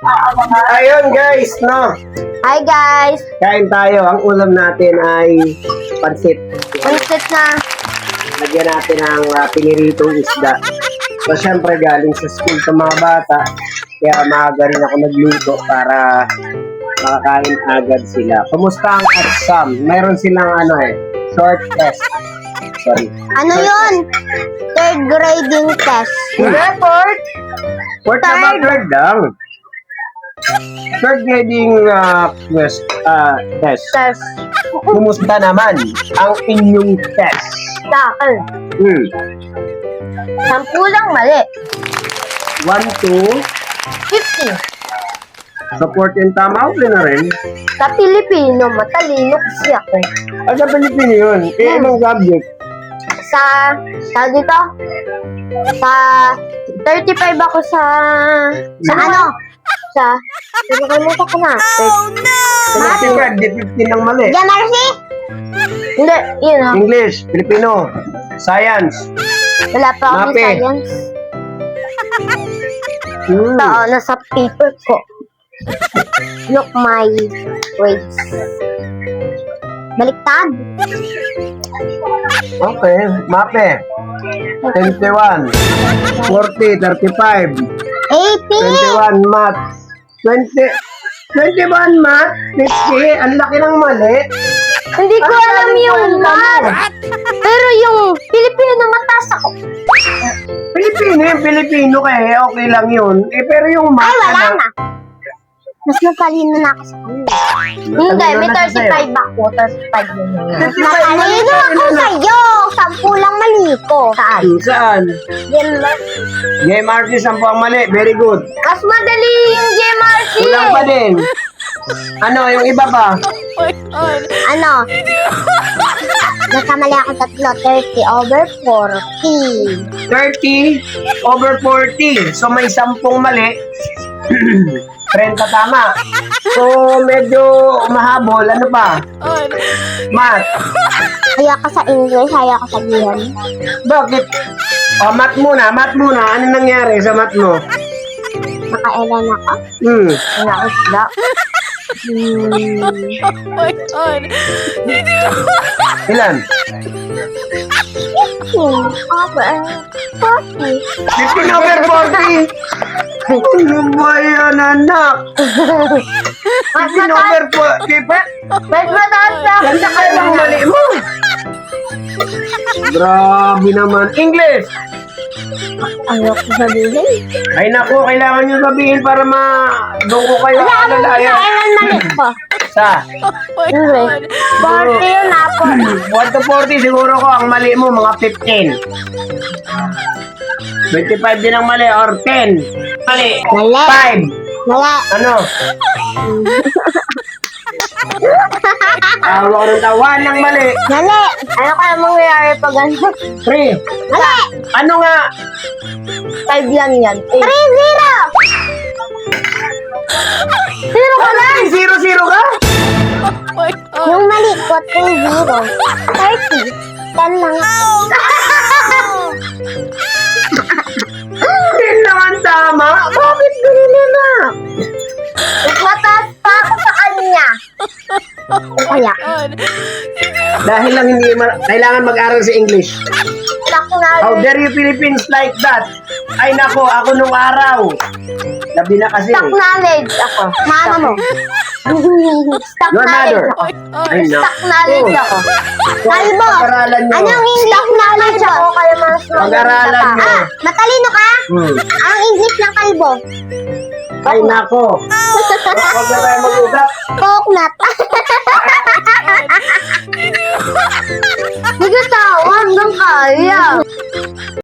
Ayun guys, no? Hi guys! Kain tayo. Ang ulam natin ay pansit. Pansit na. Lagyan natin ng piniritong isda. So, syempre galing sa school sa mga bata. Kaya maaga rin ako nagluto para makakain agad sila. Kumusta ang exam? Mayroon silang short test. Sorry. Ano yun? Third grading test. Report? Fourth na ba? Third lang. Third grading test. Test. Kumusta naman ang inyong test? Sa akin. 10 lang mali. 1, 2, 50. support and tama. Okay na rin. Sa Pilipino, matalino kasi ako. Sa Pilipino yun. Anong subject? Sa dito? Sa 35 ako sa ano? Sa nakalimutan ko na. Sa 15 ng mali. Marcy? Hindi, yun o. English, Filipino, Science. Wala pa akong Mape. science. Ito, nasa paper ko. Look my grades. Baliktad. Okay, Mape. 21, 40, 35, 80. 21 math. 21 math, 50. Ang laki ng mali. Hindi ko alam yung math. Pero yung Pilipino, mataas ako. Pilipino kaya okay lang yun. Pero yung math, Ay, wala na. Mas natalino na ako sa kanila. Hindi, may 35 ako. 35 yun. Natalino ako sa'yo. 10 lang mali ko. Saan? Saan? Game JMRC, 10 ang mali. Very good. Mas madali yung GMRC. Kulang pa din. Ano, yung iba pa? Ano? Nakamali ako 30 over 40. 30 over 40. So, may 10 mali. 30 tama. So, medyo mahabol. Ano pa? Math. Haya ka sa English, haya ka sa gihan. Bakit? O, math muna. Ano nangyari sa math mo? Nakailan ako? Nakisda. Ilan? Over 40. 15 over 40. Ano ba yan, anak? 15 over 40. Mas mataas na ako Ganda sa ka lang mali mo. Grabe naman. English. Ayaw ko sabihin. Ay naku, kailangan nyo sabihin para doon ko kayo alalayan. Kailan mali ko? Sa? English. 40 yun ako. 1 to 40 siguro ko ang mali mo mga 15. 25 din ang mali or 10. Mali. Mali. 5. Wala. Ano? Tawa ko ng tawa ng mali. Mali. Ano kaya mangyayari pag ano? 3. Mali. Ano nga? 5 lang yan. 3-0. Zero ka lang. 0-0 ka? Yung mali ko, 3-0. 30. 10 lang. 10 lang ang tama? Bakit ganun na? Mas mataas pa ako sa kanya. Kaya. Dahil lang hindi kailangan mag-aral sa English. Ako na How dare you Philippines like that? Ay nako, ako nung araw. Labi na kasi. stock knowledge ako. Mama mo. Stock Your knowledge mother. ako. Ay nako. Stock knowledge ako. Kalbo. Pag-aralan nyo. Anong English knowledge ako? Kaya mas Pag-aralan nyo. matalino ka? Hmm. Ang English ng kalbo. Ay nako. Huwag na tayo mag-usap. Coconut.